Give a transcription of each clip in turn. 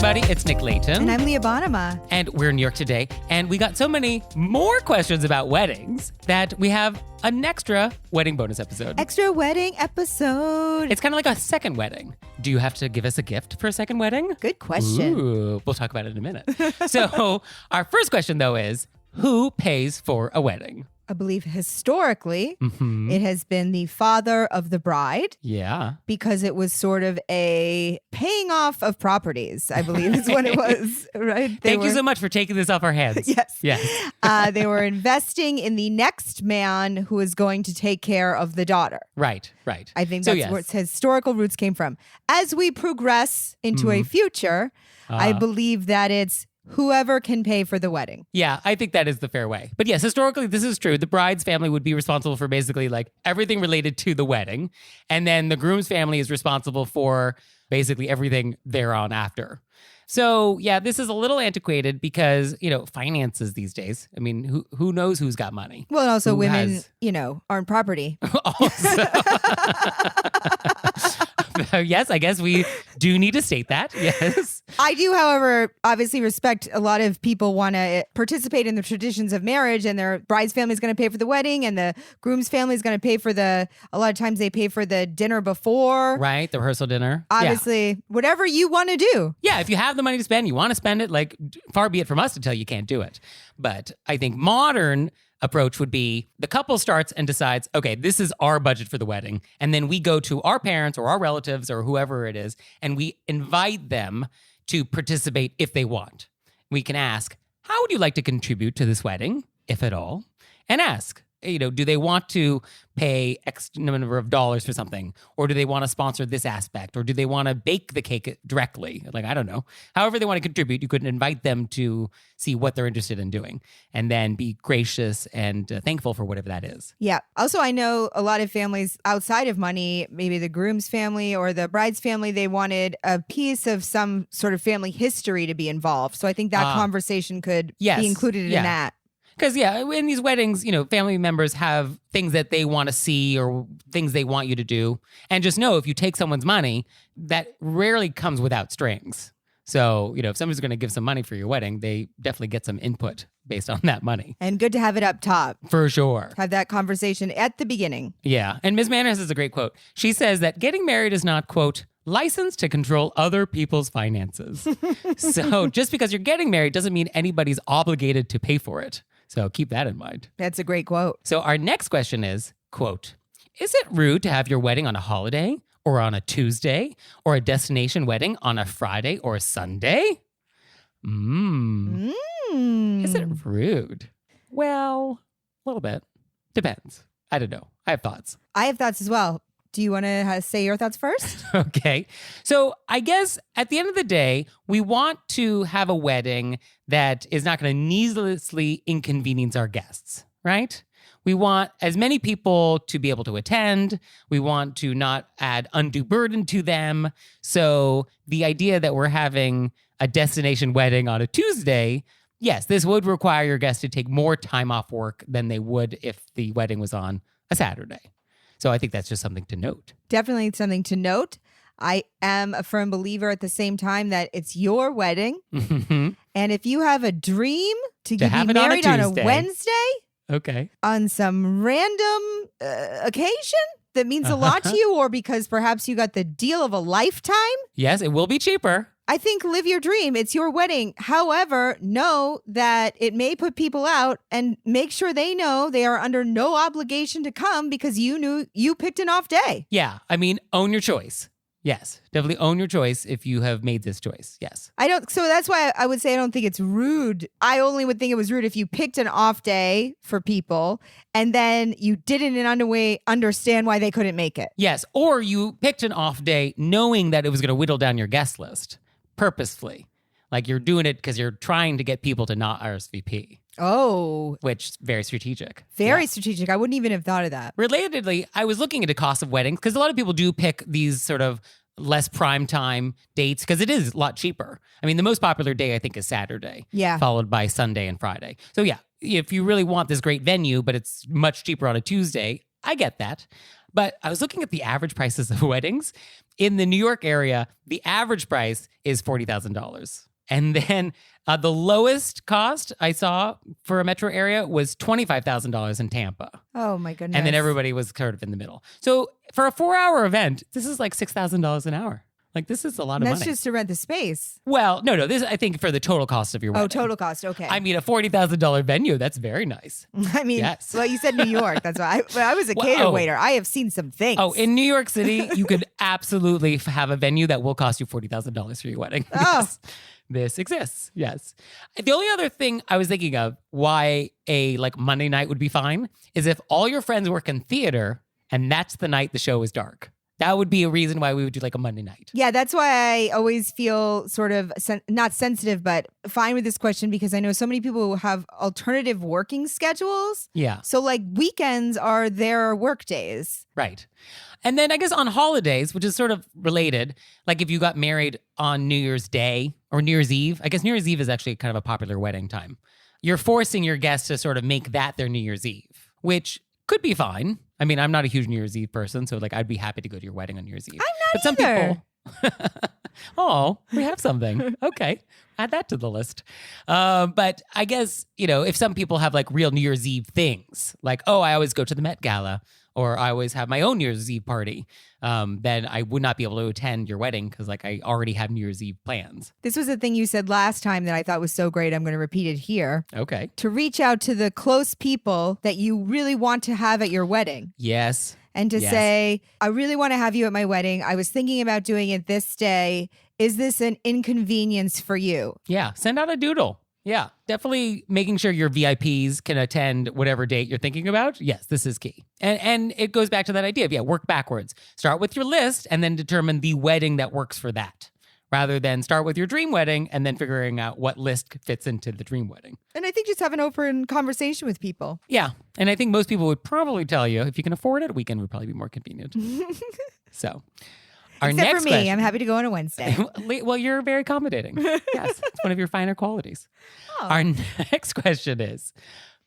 everybody. It's Nick Layton. And I'm Leah Bonema. And we're in New York today. And we got so many more questions about weddings that we have an extra wedding bonus episode. Extra wedding episode. It's kind of like a second wedding. Do you have to give us a gift for a second wedding? Good question. Ooh, we'll talk about it in a minute. So our first question, though, is who pays for a wedding? I believe historically, it has been the father of the bride. Yeah. Because it was sort of a paying off of properties, I believe is what it was, right? Thank you so much for taking this off our hands. Yes. Yes. They were investing in the next man who is going to take care of the daughter. Right. I think that's where its historical roots came from. As we progress into a future, I believe that it's whoever can pay for the wedding. Yeah, I think that is the fair way. But yes, historically, this is true. The bride's family would be responsible for basically like everything related to the wedding. And then the groom's family is responsible for basically everything thereon after. So yeah, this is a little antiquated because, finances these days. I mean, who knows who's got money? Well, and also women, aren't property. Also. Yes, I guess we do need to state that. Yes. I do, however, obviously respect a lot of people want to participate in the traditions of marriage, and their bride's family is going to pay for the wedding and the groom's family is going to pay for a lot of times they pay for the dinner before. Right. The rehearsal dinner. Obviously, whatever you want to do. Yeah. If you have the money to spend, you want to spend it, like far be it from us to tell you can't do it. But I think modern approach would be the couple starts and decides, okay, this is our budget for the wedding. And then we go to our parents or our relatives or whoever it is, and we invite them to participate if they want. We can ask, how would you like to contribute to this wedding, if at all? And ask, do they want to pay X number of dollars for something? Or do they want to sponsor this aspect? Or do they want to bake the cake directly? Like, I don't know. However they want to contribute, you could invite them to see what they're interested in doing and then be gracious and thankful for whatever that is. Yeah. Also, I know a lot of families outside of money, maybe the groom's family or the bride's family, they wanted a piece of some sort of family history to be involved. So I think that conversation could be included in that. Because, in these weddings, family members have things that they want to see or things they want you to do. And just know if you take someone's money, that rarely comes without strings. So, if somebody's going to give some money for your wedding, they definitely get some input based on that money. And good to have it up top. For sure. Have that conversation at the beginning. Yeah. And Ms. Manners has a great quote. She says that getting married is not, quote, licensed to control other people's finances. So just because you're getting married doesn't mean anybody's obligated to pay for it. So keep that in mind. That's a great quote. So our next question is, quote, is it rude to have your wedding on a holiday or on a Tuesday or a destination wedding on a Friday or a Sunday? Is it rude? Well, a little bit. Depends. I don't know. I have thoughts. I have thoughts as well. Do you want to say your thoughts first? Okay. So I guess at the end of the day, we want to have a wedding that is not going to needlessly inconvenience our guests, right? We want as many people to be able to attend. We want to not add undue burden to them. So the idea that we're having a destination wedding on a Tuesday, yes, this would require your guests to take more time off work than they would if the wedding was on a Saturday. So I think that's just something to note. Definitely something to note. I am a firm believer at the same time that it's your wedding. Mm-hmm. And if you have a dream to be on married a Wednesday, okay, on some random occasion that means a lot to you, or because perhaps you got the deal of a lifetime. Yes, it will be cheaper. I think live your dream. It's your wedding. However, know that it may put people out, and make sure they know they are under no obligation to come because you knew you picked an off day. Yeah. I mean, own your choice. Yes. Definitely own your choice if you have made this choice. Yes. So that's why I would say I don't think it's rude. I only would think it was rude if you picked an off day for people and then you didn't in any way understand why they couldn't make it. Yes. Or you picked an off day knowing that it was going to whittle down your guest list purposefully. Like you're doing it because you're trying to get people to not RSVP. Oh. Which is very strategic. Very strategic. I wouldn't even have thought of that. Relatedly, I was looking into cost of weddings because a lot of people do pick these sort of less prime time dates because it is a lot cheaper. I mean, the most popular day I think is Saturday. Yeah. Followed by Sunday and Friday. So yeah, if you really want this great venue, but it's much cheaper on a Tuesday, I get that. But I was looking at the average prices of weddings. In the New York area, the average price is $40,000. And then the lowest cost I saw for a metro area was $25,000 in Tampa. Oh, my goodness. And then everybody was sort of in the middle. So for a 4-hour event, this is like $6,000 an hour. Like, this is a lot of money. That's just to rent the space. Well, no. This, I think, for the total cost of your wedding. Oh, total cost. Okay. I mean, a $40,000 venue, that's very nice. I mean, yes. Well, you said New York. That's why. When I was a cater waiter, I have seen some things. Oh, in New York City, you could absolutely have a venue that will cost you $40,000 for your wedding. Oh. Yes. This exists. Yes. The only other thing I was thinking of why a like Monday night would be fine is if all your friends work in theater and that's the night the show is dark. That would be a reason why we would do like a Monday night. Yeah, that's why I always feel sort of not sensitive, but fine with this question because I know so many people who have alternative working schedules. Yeah. So like weekends are their work days. Right. And then I guess on holidays, which is sort of related, like if you got married on New Year's Day or New Year's Eve, I guess New Year's Eve is actually kind of a popular wedding time. You're forcing your guests to sort of make that their New Year's Eve, which could be fine. I mean, I'm not a huge New Year's Eve person, so like I'd be happy to go to your wedding on New Year's Eve. I'm not either. Some people, oh, we have something. Okay, add that to the list. But I guess, you know, if some people have like real New Year's Eve things, like, oh, I always go to the Met Gala, or I always have my own New Year's Eve party, then I would not be able to attend your wedding because like I already have New Year's Eve plans. This was a thing you said last time that I thought was so great. I'm going to repeat it here. Okay. To reach out to the close people that you really want to have at your wedding. Yes. And to say, I really want to have you at my wedding. I was thinking about doing it this day. Is this an inconvenience for you? Yeah. Send out a doodle. Yeah, definitely making sure your VIPs can attend whatever date you're thinking about. Yes, this is key. And it goes back to that idea of, work backwards. Start with your list and then determine the wedding that works for that, rather than start with your dream wedding and then figuring out what list fits into the dream wedding. And I think just have an open conversation with people. Yeah, and I think most people would probably tell you, if you can afford it, a weekend would probably be more convenient. So... Except for me, I'm happy to go on a Wednesday. Well, you're very accommodating. Yes, it's one of your finer qualities. Oh. Our next question is,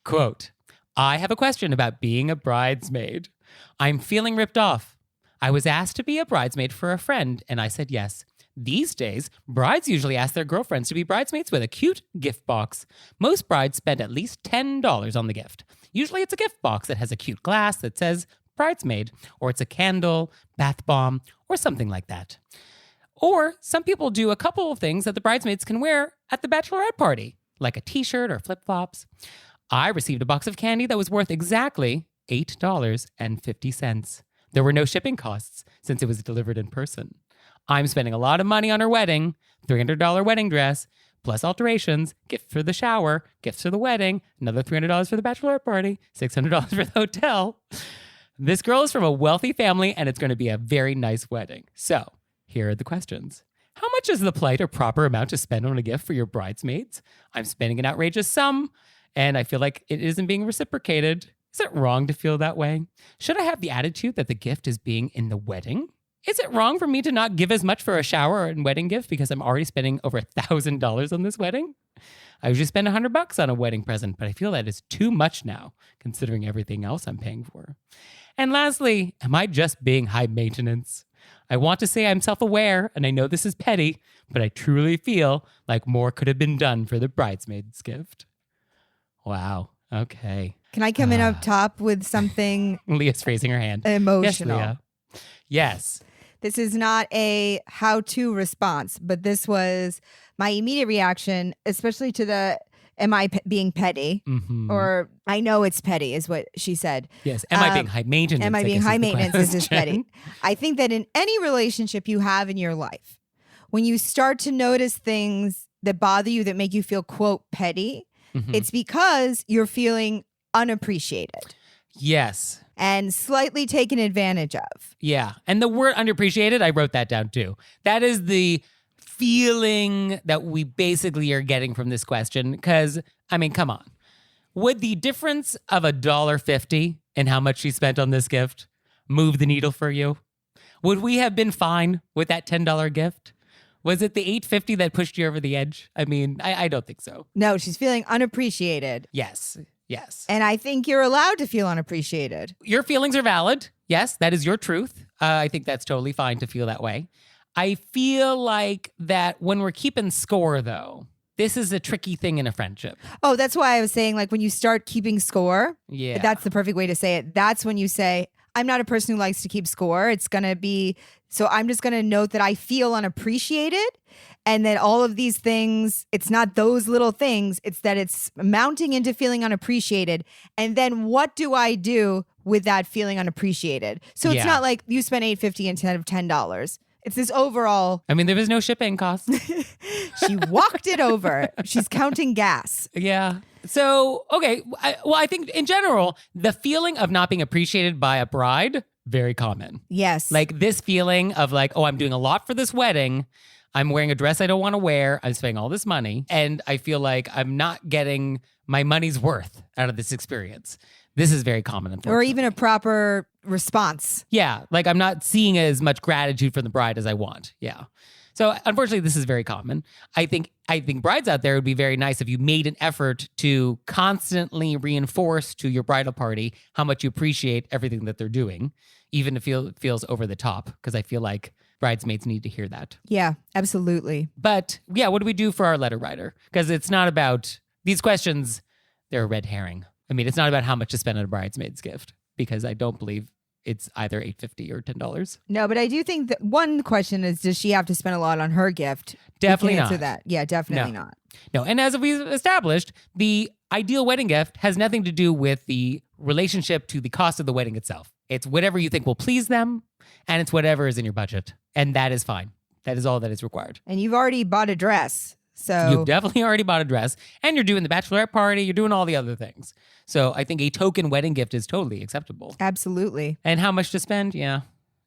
quote, I have a question about being a bridesmaid. I'm feeling ripped off. I was asked to be a bridesmaid for a friend, and I said yes. These days, brides usually ask their girlfriends to be bridesmaids with a cute gift box. Most brides spend at least $10 on the gift. Usually it's a gift box that has a cute glass that says bridesmaid, or it's a candle, bath bomb, or something like that. Or some people do a couple of things that the bridesmaids can wear at the bachelorette party, like a t-shirt or flip-flops. I received a box of candy that was worth exactly $8.50. There were no shipping costs since it was delivered in person. I'm spending a lot of money on her wedding, $300 wedding dress, plus alterations, gift for the shower, gifts for the wedding, another $300 for the bachelorette party, $600 for the hotel. This girl is from a wealthy family, and it's going to be a very nice wedding. So, here are the questions. How much is the polite or proper amount to spend on a gift for your bridesmaids? I'm spending an outrageous sum, and I feel like it isn't being reciprocated. Is it wrong to feel that way? Should I have the attitude that the gift is being in the wedding? Is it wrong for me to not give as much for a shower and wedding gift because I'm already spending over $1,000 on this wedding? I usually spend $100 on a wedding present, but I feel that is too much now, considering everything else I'm paying for. And lastly, am I just being high maintenance? I want to say I'm self-aware, and I know this is petty, but I truly feel like more could have been done for the bridesmaid's gift. Wow. Okay. Can I come in up top with something? Leah's raising her hand. Emotional. Yes, Leah. Yes. This is not a how-to response, but this was my immediate reaction, especially to the, am I being petty? Mm-hmm. Or I know it's petty is what she said. Yes. Am I being high maintenance? Am I being high maintenance? This is petty. I think that in any relationship you have in your life, when you start to notice things that bother you, that make you feel, quote, petty, it's because you're feeling unappreciated. Yes. And slightly taken advantage of. Yeah. And the word unappreciated, I wrote that down too. That is the feeling that we basically are getting from this question. Because, I mean, come on. Would the difference of $1.50 in how much she spent on this gift move the needle for you? Would we have been fine with that $10 gift? Was it the $8.50 that pushed you over the edge? I mean, I don't think so. No, she's feeling unappreciated. Yes. Yes. And I think you're allowed to feel unappreciated. Your feelings are valid. Yes, that is your truth. I think that's totally fine to feel that way. I feel like that when we're keeping score, though, this is a tricky thing in a friendship. Oh, that's why I was saying, like, when you start keeping score, yeah, that's the perfect way to say it. That's when you say, I'm not a person who likes to keep score. It's going to be, so I'm just going to note that I feel unappreciated and that all of these things, it's not those little things, it's that it's mounting into feeling unappreciated. And then what do I do with that feeling unappreciated? So it's not like you spent $8.50 instead of $10. It's this overall. I mean, there was no shipping cost. She walked it over. She's counting gas. Yeah. So, okay. I think in general, the feeling of not being appreciated by a bride, very common. Yes. Like this feeling of like, oh, I'm doing a lot for this wedding. I'm wearing a dress I don't want to wear. I'm spending all this money. And I feel like I'm not getting my money's worth out of this experience. This is very common, unfortunately. Or even a proper response. Yeah, like I'm not seeing as much gratitude from the bride as I want. Yeah. So unfortunately, this is very common. I think brides out there, it would be very nice if you made an effort to constantly reinforce to your bridal party how much you appreciate everything that they're doing, even if it feels over the top, because I feel like bridesmaids need to hear that. Yeah, absolutely. But yeah, what do we do for our letter writer? Because it's not about these questions, they're a red herring. I mean, it's not about how much to spend on a bridesmaid's gift, because I don't believe it's either $8.50 or $10. No, but I do think that one question is, does she have to spend a lot on her gift? Definitely not. Answer that. Yeah, definitely not. No, and as we've established, the ideal wedding gift has nothing to do with the relationship to the cost of the wedding itself. It's whatever you think will please them, and it's whatever is in your budget. And that is fine. That is all that is required. And you've already bought a dress. So you've definitely already bought a dress, and you're doing the bachelorette party, you're doing all the other things. So I think a token wedding gift is totally acceptable. Absolutely. And how much to spend? Yeah,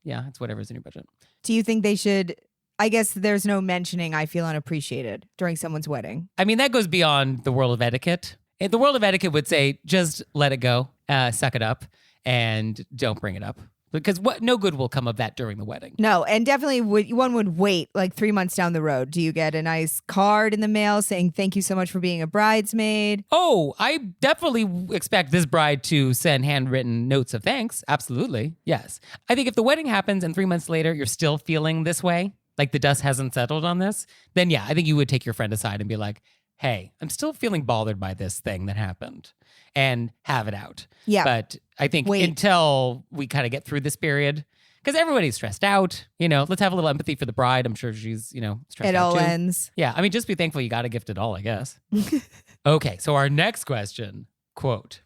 it's whatever's in your budget. Do you think they should, I guess there's no mentioning I feel unappreciated during someone's wedding. I mean, that goes beyond the world of etiquette. The world of etiquette would say, just let it go, suck it up, and don't bring it up. Because no good will come of that during the wedding. No, and definitely one would wait like 3 months down the road. Do you get a nice card in the mail saying thank you so much for being a bridesmaid? Oh, I definitely expect this bride to send handwritten notes of thanks. Absolutely. Yes. I think if the wedding happens and 3 months later you're still feeling this way, like the dust hasn't settled on this, then yeah, I think you would take your friend aside and be like, hey, I'm still feeling bothered by this thing that happened, and have it out. Yeah. But I think until we kind of get through this period, because everybody's stressed out, let's have a little empathy for the bride. I'm sure she's, stressed out too. It all ends. Yeah. I mean, just be thankful you got a gift at all, I guess. Okay. So our next question, quote,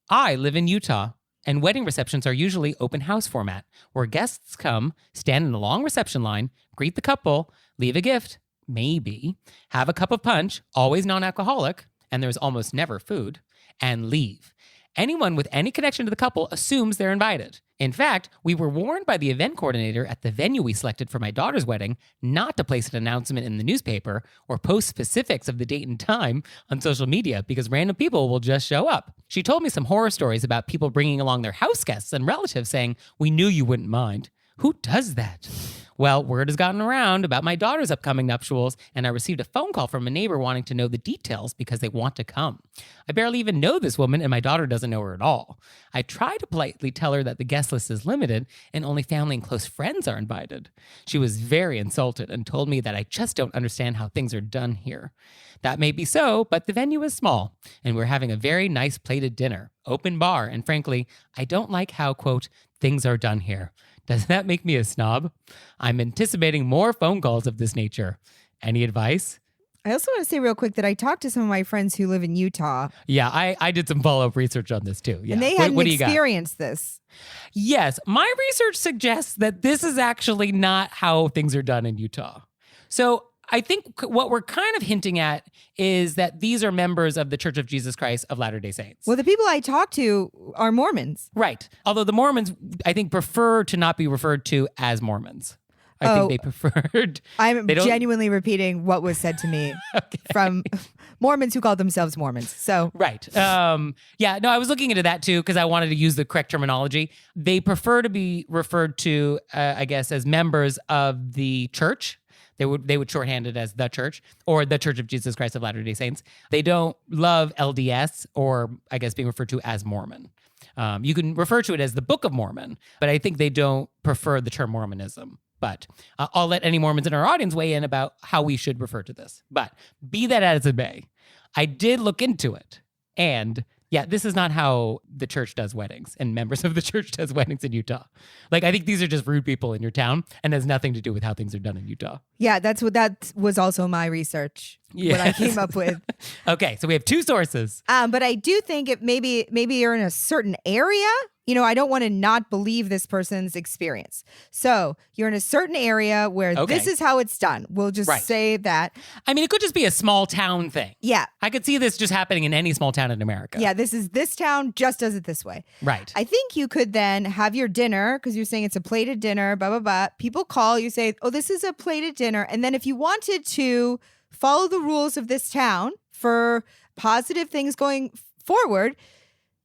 I live in Utah, and wedding receptions are usually open house format, where guests come, stand in a long reception line, greet the couple, leave a gift, maybe, have a cup of punch, always non-alcoholic, and there's almost never food, and leave. Anyone with any connection to the couple assumes they're invited. In fact, we were warned by the event coordinator at the venue we selected for my daughter's wedding not to place an announcement in the newspaper or post specifics of the date and time on social media because random people will just show up. She told me some horror stories about people bringing along their house guests and relatives saying, we knew you wouldn't mind. Who does that? Well, word has gotten around about my daughter's upcoming nuptials, and I received a phone call from a neighbor wanting to know the details because they want to come. I barely even know this woman, and my daughter doesn't know her at all. I try to politely tell her that the guest list is limited and only family and close friends are invited. She was very insulted and told me that I just don't understand how things are done here. That may be so, but the venue is small, and we're having a very nice plated dinner, open bar, and frankly, I don't like how, quote, things are done here. Does that make me a snob? I'm anticipating more phone calls of this nature. Any advice? I also want to say real quick that I talked to some of my friends who live in Utah. Yeah, I did some follow-up research on this too. Yeah. And they hadn't experienced this. Yes, my research suggests that this is actually not how things are done in Utah. So I think what we're kind of hinting at is that these are members of the Church of Jesus Christ of Latter-day Saints. Well, the people I talk to are Mormons. Right. Although the Mormons, I think, prefer to not be referred to as Mormons. I think they preferred. I'm genuinely repeating what was said to me from Mormons who called themselves Mormons. So right. Yeah, no, I was looking into that too because I wanted to use the correct terminology. They prefer to be referred to, I guess, as members of the church. They would shorthand it as the church or the Church of Jesus Christ of Latter-day Saints. They don't love LDS or I guess being referred to as Mormon. You can refer to it as the Book of Mormon, but I think they don't prefer the term Mormonism. But I'll let any Mormons in our audience weigh in about how we should refer to this. But be that as it may, I did look into it. And yeah, this is not how the church does weddings and members of the church does weddings in Utah. Like, I think these are just rude people in your town and has nothing to do with how things are done in Utah. Yeah, that was also my research. Yes. What I came up with. Okay, so we have two sources. But I do think maybe you're in a certain area. I don't want to not believe this person's experience. So you're in a certain area where this is how it's done. We'll just say that. I mean, it could just be a small town thing. Yeah. I could see this just happening in any small town in America. Yeah, this town just does it this way. Right. I think you could then have your dinner, because you're saying it's a plated dinner, blah, blah, blah. People call, you say, oh, this is a plated dinner. And then if you wanted to follow the rules of this town for positive things going forward,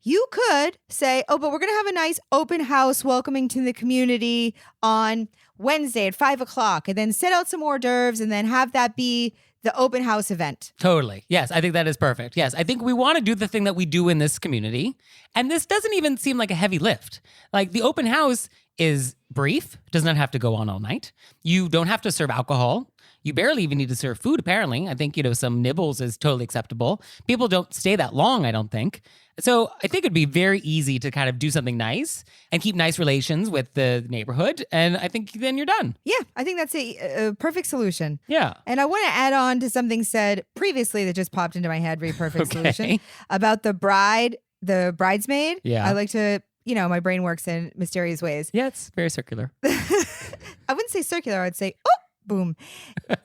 you could say, oh, but we're going to have a nice open house welcoming to the community on Wednesday at 5:00, and then set out some hors d'oeuvres and then have that be the open house event. Totally. Yes, I think that is perfect. Yes, I think we want to do the thing that we do in this community. And this doesn't even seem like a heavy lift. Like, the open house is brief, does not have to go on all night. You don't have to serve alcohol. You barely even need to serve food, apparently. I think, some nibbles is totally acceptable. People don't stay that long, I don't think. So I think it'd be very easy to kind of do something nice and keep nice relations with the neighborhood. And I think then you're done. Yeah, I think that's a perfect solution. Yeah. And I want to add on to something said previously that just popped into my head, perfect solution, about the bridesmaid. Yeah. I like to, my brain works in mysterious ways. Yeah, it's very circular. I wouldn't say circular. I would say, oh, boom,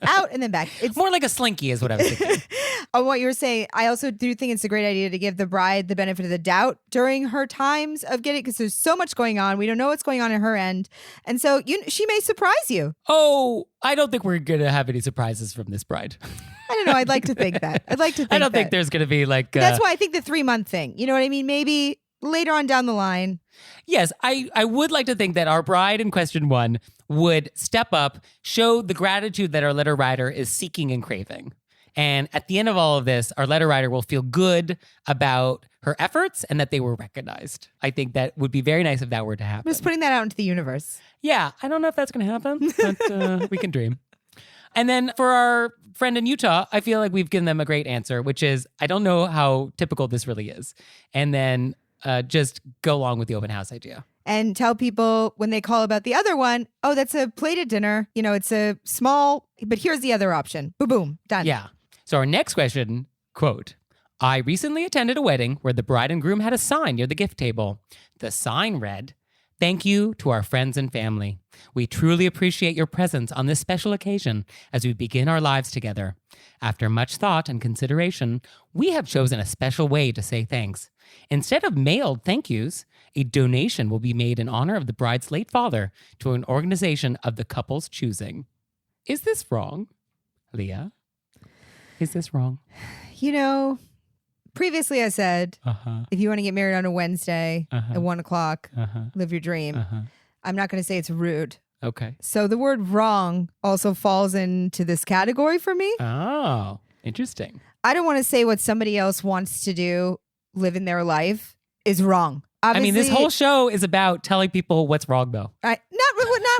out and then back. It's more like a slinky is what I was thinking. On what you were saying, I also do think it's a great idea to give the bride the benefit of the doubt during her times of getting, because there's so much going on. We don't know what's going on in her end. And so she may surprise you. Oh, I don't think we're going to have any surprises from this bride. I don't know. I'd like to think that. I don't think there's going to be like... That's why I think the 3-month thing. You know what I mean? Maybe later on down the line. Yes, I would like to think that our bride in question one would step up, show the gratitude that our letter writer is seeking and craving. And at the end of all of this, our letter writer will feel good about her efforts and that they were recognized. I think that would be very nice if that were to happen. I'm just putting that out into the universe. Yeah, I don't know if that's going to happen, but we can dream. And then for our friend in Utah, I feel like we've given them a great answer, which is, I don't know how typical this really is. And then just go along with the open house idea. And tell people when they call about the other one, oh, that's a plated dinner. It's a small, but here's the other option. Boom, boom, done. Yeah. So our next question, quote, I recently attended a wedding where the bride and groom had a sign near the gift table. The sign read, thank you to our friends and family. We truly appreciate your presence on this special occasion as we begin our lives together. After much thought and consideration, we have chosen a special way to say thanks. Instead of mailed thank yous, a donation will be made in honor of the bride's late father to an organization of the couple's choosing. Is this wrong, Leah? Is this wrong? Previously I said, if you want to get married on a Wednesday at 1:00, live your dream. I'm not going to say it's rude. Okay. So the word wrong also falls into this category for me. Oh, interesting. I don't want to say what somebody else wants to do, live in their life, is wrong. Obviously, this whole show is about telling people what's wrong, though. Not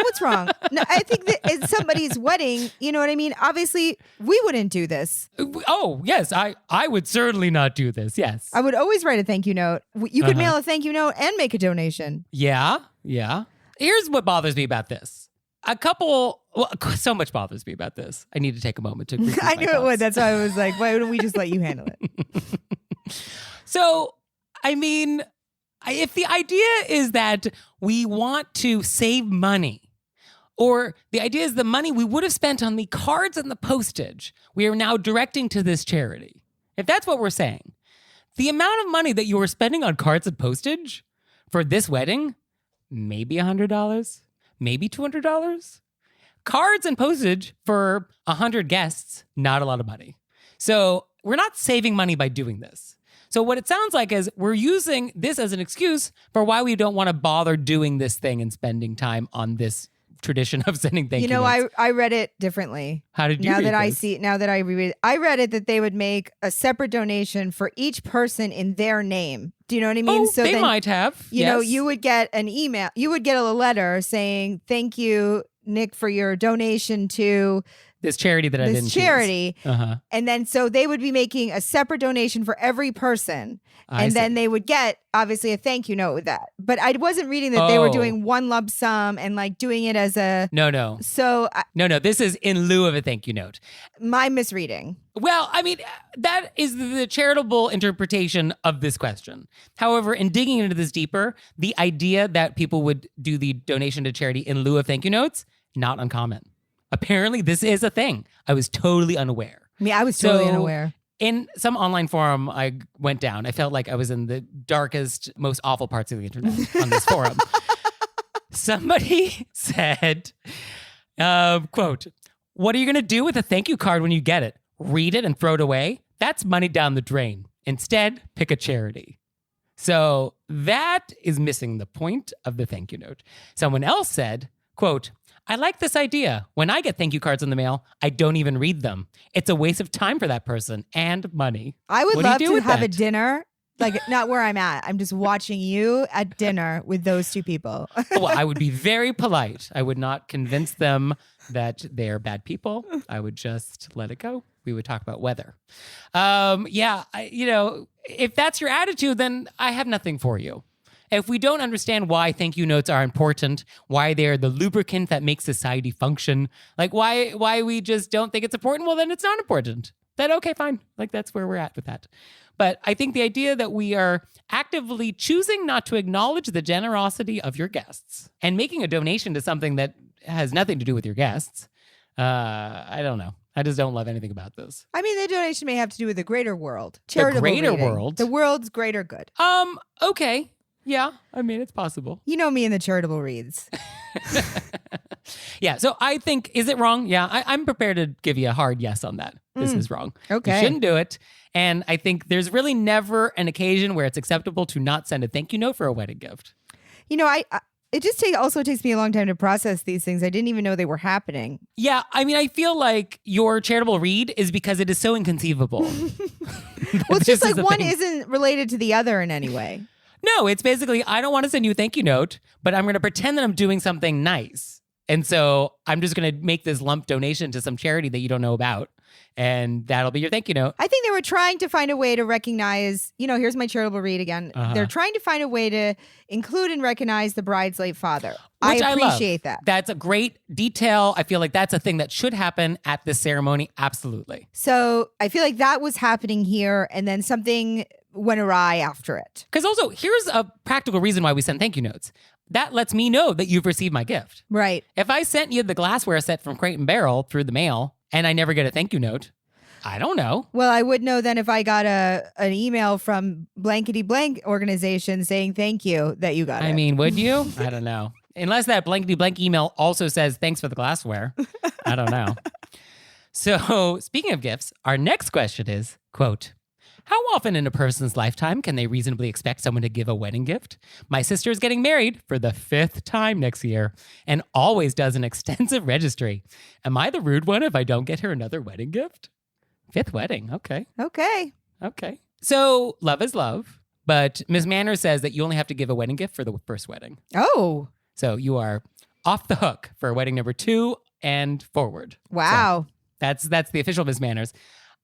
what's wrong. No, I think that at somebody's wedding, you know what I mean? Obviously, we wouldn't do this. Oh, yes. I would certainly not do this. Yes. I would always write a thank you note. You could mail a thank you note and make a donation. Yeah. Here's what bothers me about this. So much bothers me about this. I need to take a moment to regroup I knew my it would. thoughts. That's why I was like, why don't we just let you handle it? So, if the idea is that we want to save money, or the idea is the money we would have spent on the cards and the postage, we are now directing to this charity. If that's what we're saying, the amount of money that you were spending on cards and postage for this wedding, maybe $100, maybe $200. Cards and postage for 100 guests, not a lot of money. So we're not saving money by doing this. So what it sounds like is we're using this as an excuse for why we don't want to bother doing this thing and spending time on this tradition of sending thank you You know, notes. I read it differently. How did you read this? Now that I reread it, I read it that they would make a separate donation for each person in their name. Do you know what I mean? Oh, so they might have. You know, you would get an email, you would get a letter saying, thank you, Nick, for your donation to this charity that I didn't choose. And then so they would be making a separate donation for every person. And then they would get obviously a thank you note with that. But I wasn't reading that they were doing one lump sum and like doing it as a No. So No, this is in lieu of a thank you note. My misreading. Well, I mean, that is the charitable interpretation of this question. However, in digging into this deeper, the idea that people would do the donation to charity in lieu of thank you notes, not uncommon. Apparently, this is a thing. I was totally unaware. I was totally unaware. In some online forum I went down, I felt like I was in the darkest, most awful parts of the internet on this forum. Somebody said, quote, "What are you going to do with a thank you card when you get it? Read it and throw it away? That's money down the drain. Instead, pick a charity." So that is missing the point of the thank you note. Someone else said, quote, "I like this idea. When I get thank you cards in the mail, I don't even read them. It's a waste of time for that person and money." I would love to have a dinner, like not where I'm at. I'm just watching you at dinner with those two people. Well, I would be very polite. I would not convince them that they are bad people. I would just let it go. We would talk about weather. If that's your attitude, then I have nothing for you. If we don't understand why thank you notes are important, why they're the lubricant that makes society function, like why we just don't think it's important, well, then it's not important. Then, okay, fine. Like that's where we're at with that. But I think the idea that we are actively choosing not to acknowledge the generosity of your guests and making a donation to something that has nothing to do with your guests, I don't know. I just don't love anything about this. I mean, the donation may have to do with the greater world. Charitable world? The world's greater good. Okay. Yeah, I mean, it's possible. You know me in the charitable reads. Yeah, so I think, is it wrong? Yeah, I'm prepared to give you a hard yes on that. This is wrong. Okay. You shouldn't do it. And I think there's really never an occasion where it's acceptable to not send a thank you note for a wedding gift. You know, it just also takes me a long time to process these things. I didn't even know they were happening. Yeah, I mean, I feel like your charitable read is because it is so inconceivable. Well, it's just like one isn't related to the other in any way. No, it's basically, I don't want to send you a thank you note, but I'm going to pretend that I'm doing something nice. And so I'm just going to make this lump donation to some charity that you don't know about. And that'll be your thank you note. I think they were trying to find a way to recognize, here's my charitable read again. They're trying to find a way to include and recognize the bride's late father. I appreciate that. That's a great detail. I feel like that's a thing that should happen at this ceremony. Absolutely. So I feel like that was happening here. And then something went awry after it. Because also, here's a practical reason why we send thank you notes. That lets me know that you've received my gift. Right. If I sent you the glassware set from Crate and Barrel through the mail and I never get a thank you note, I don't know. Well, I would know then if I got an email from blankety blank organization saying thank you that you got it. I mean, would you? I don't know. Unless that blankety blank email also says thanks for the glassware. I don't know. So speaking of gifts, our next question is, quote, "How often in a person's lifetime can they reasonably expect someone to give a wedding gift? My sister is getting married for the 5th time next year and always does an extensive registry. Am I the rude one if I don't get her another wedding gift?" 5th wedding. Okay. Okay. So love is love, but Ms. Manners says that you only have to give a wedding gift for the first wedding. Oh. So you are off the hook for wedding number 2 and forward. Wow. So that's the official Ms. Manners.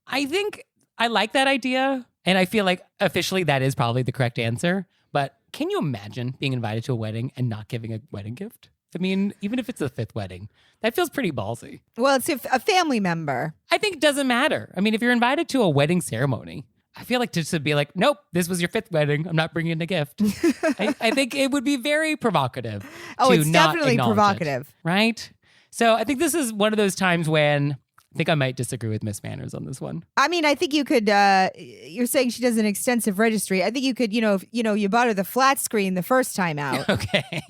I think I like that idea, and I feel like officially that is probably the correct answer. But can you imagine being invited to a wedding and not giving a wedding gift? I mean, even if it's the 5th wedding, that feels pretty ballsy. Well, it's a family member. I think it doesn't matter. I mean, if you're invited to a wedding ceremony, I feel like just to be like, nope, this was your 5th wedding. I'm not bringing in a gift. I think it would be very provocative. Oh, to it's not definitely provocative. Right? So I think this is one of those times when I think I might disagree with Miss Manners on this one. I mean, I think you could, you're saying she does an extensive registry. I think you could, if you bought her the flat screen the first time out. Okay.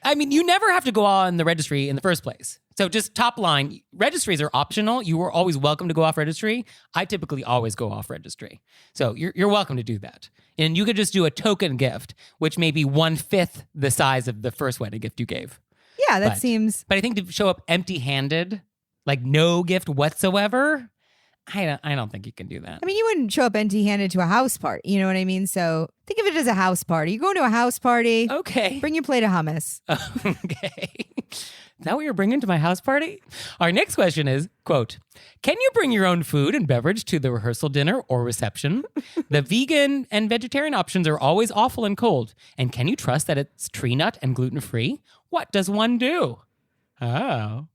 I mean, you never have to go on the registry in the first place. So just top line, registries are optional. You are always welcome to go off registry. I typically always go off registry. So you're welcome to do that. And you could just do a token gift, which may be 1/5 the size of the first wedding gift you gave. Yeah, that seems. But I think to show up empty-handed, like no gift whatsoever, I don't think you can do that. I mean, you wouldn't show up empty-handed to a house party. You know what I mean? So think of it as a house party. You go to a house party. Okay. Bring your plate of hummus. Okay. Is that what you're bringing to my house party? Our next question is, quote, can you bring your own food and beverage to the rehearsal dinner or reception? The vegan and vegetarian options are always awful and cold. And can you trust that it's tree nut and gluten-free? What does one do? Oh.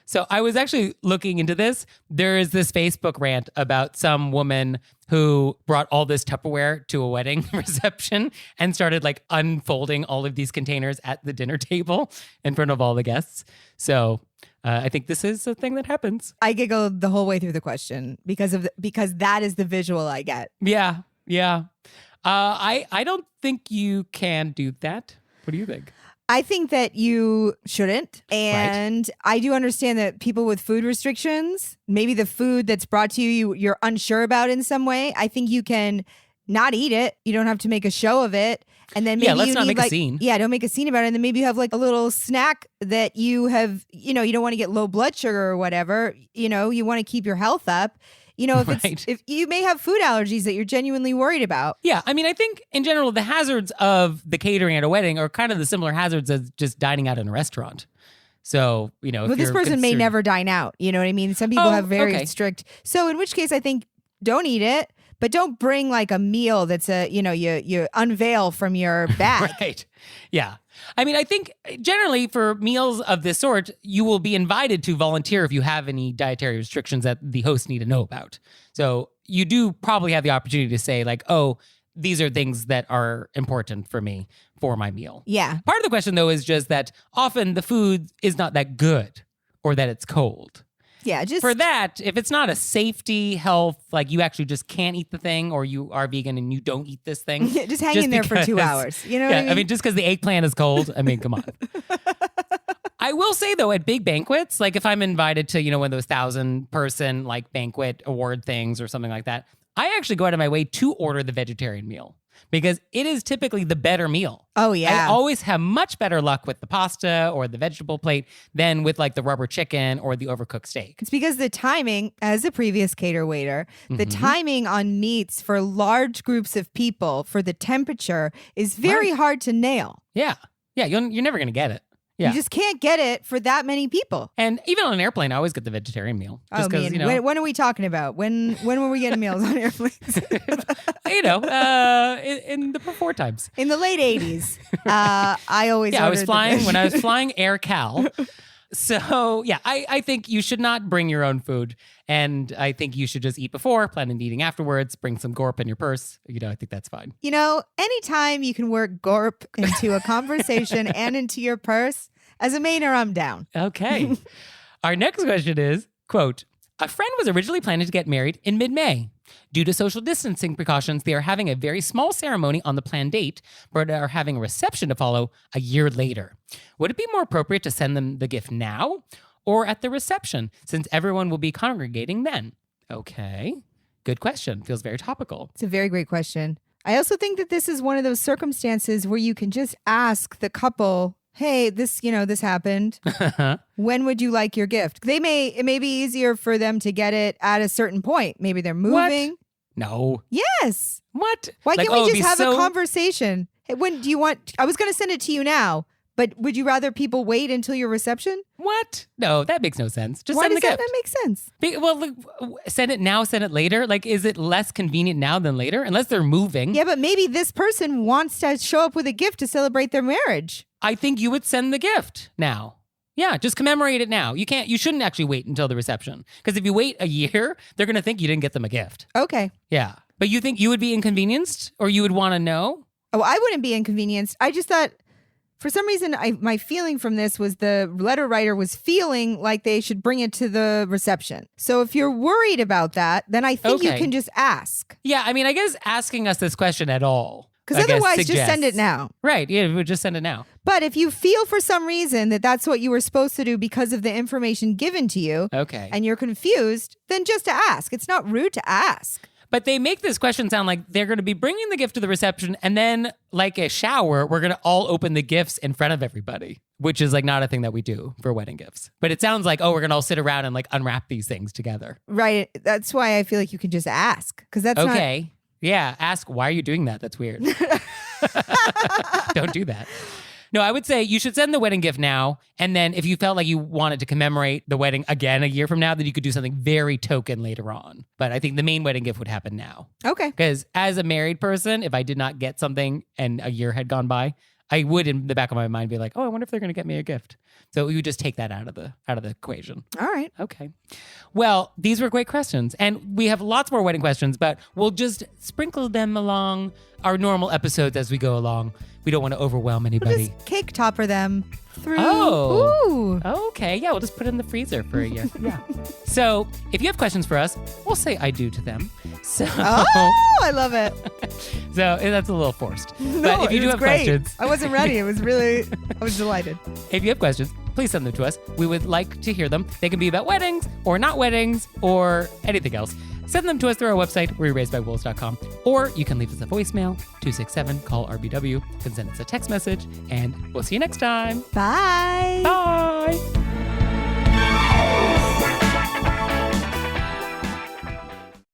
So I was actually looking into this. There is this Facebook rant about some woman who brought all this Tupperware to a wedding reception and started like unfolding all of these containers at the dinner table in front of all the guests. So I think this is a thing that happens. I giggled the whole way through the question because that is the visual I get. Yeah. I don't think you can do that. What do you think? I think that you shouldn't. And Right. I do understand that people with food restrictions, maybe the food that's brought to you, you're unsure about in some way. I think you can not eat it. You don't have to make a show of it. And then maybe let's you not need make a scene. Yeah, don't make a scene about it. And then maybe you have like a little snack that you have, you don't want to get low blood sugar or whatever. You want to keep your health up. If you may have food allergies that you're genuinely worried about. Yeah, I mean, I think in general, the hazards of the catering at a wedding are kind of the similar hazards as just dining out in a restaurant. So, if this person may never dine out. You know what I mean? Some people have very strict. So in which case, I think don't eat it, but don't bring like a meal that's you unveil from your bag. Right. Yeah. I mean, I think generally for meals of this sort, you will be invited to volunteer if you have any dietary restrictions that the hosts need to know about. So you do probably have the opportunity to say like, oh, these are things that are important for me for my meal. Yeah. Part of the question, though, is just that often the food is not that good or that it's cold. Yeah, just for that, if it's not a safety, health, like you actually just can't eat the thing or you are vegan and you don't eat this thing. just hang in there for 2 hours. You know what I mean? I mean, just because the eggplant is cold, I mean, come on. I will say, though, at big banquets, like if I'm invited to, one of those 1,000-person like banquet award things or something like that, I actually go out of my way to order the vegetarian meal because it is typically the better meal. Oh, yeah. I always have much better luck with the pasta or the vegetable plate than with like the rubber chicken or the overcooked steak. It's because the timing, as a previous cater waiter, the timing on meats for large groups of people for the temperature is very hard to nail. Yeah. Yeah, you're never going to get it. Yeah. You just can't get it for that many people. And even on an airplane, I always get the vegetarian meal. Just man. When are we talking about? When were we getting meals on airplanes? In the before times. In the late 80s. I always I was flying when I was flying Air Cal. So, yeah, I think you should not bring your own food. And I think you should just eat before, plan on eating afterwards, bring some gorp in your purse. I think that's fine. Anytime you can work gorp into a conversation and into your purse, as a mainer, I'm down. Okay. Our next question is, quote, a friend was originally planning to get married in mid-May. Due to social distancing precautions, they are having a very small ceremony on the planned date, but are having a reception to follow a year later. Would it be more appropriate to send them the gift now or at the reception, since everyone will be congregating then? Okay. Good question. Feels very topical. It's a very great question. I also think that this is one of those circumstances where you can just ask the couple, hey, this happened. When would you like your gift? It may be easier for them to get it at a certain point. Maybe they're moving. What? No. Yes. What? Why can't we just have a conversation? Hey, when do you want? I was going to send it to you now, but would you rather people wait until your reception? What? No, that makes no sense. Just Why send the does gift. that make sense? Well, look, send it now, send it later. Like, is it less convenient now than later? Unless they're moving. Yeah, but maybe this person wants to show up with a gift to celebrate their marriage. I think you would send the gift now. Yeah, just commemorate it now. You shouldn't actually wait until the reception. Because if you wait a year, they're going to think you didn't get them a gift. Okay. Yeah. But you think you would be inconvenienced or you would want to know? Oh, I wouldn't be inconvenienced. I just thought, for some reason, my feeling from this was the letter writer was feeling like they should bring it to the reception. So if you're worried about that, then I think you can just ask. Yeah, I mean, I guess asking us this question at all. Because otherwise, just send it now. Right. Yeah, we would just send it now. But if you feel for some reason that that's what you were supposed to do because of the information given to you, and you're confused, then just ask. It's not rude to ask. But they make this question sound like they're going to be bringing the gift to the reception and then, like a shower, we're going to all open the gifts in front of everybody. which is like not a thing that we do for wedding gifts. But it sounds like, oh, we're going to all sit around and like unwrap these things together. Right. That's why I feel like you can just ask, because that's okay. Yeah. Ask, why are you doing that? That's weird. Don't do that. No, I would say you should send the wedding gift now. And then if you felt like you wanted to commemorate the wedding again a year from now, then you could do something very token later on. But I think the main wedding gift would happen now. Okay. Because as a married person, if I did not get something and a year had gone by, I would in the back of my mind be like, oh, I wonder if they're going to get me a gift. So we would just take that out of the equation. All right. Okay. Well, these were great questions. And we have lots more wedding questions, but we'll just sprinkle them along our normal episodes as we go along. We don't want to overwhelm anybody. We'll just cake topper them through. Oh. Ooh. Okay. Yeah, we'll just put it in the freezer for a year. Yeah. So if you have questions for us, we'll say I do to them. So I love it. So that's a little forced. No, but if you do have great. questions. I wasn't ready. It was really, I was delighted. If you have questions, please send them to us. We would like to hear them. They can be about weddings or not weddings or anything else. Send them to us through our website, wereraisedbywolves.com, or you can leave us a voicemail, 267-CALL-RBW. You can send us a text message, and we'll see you next time. Bye. Bye.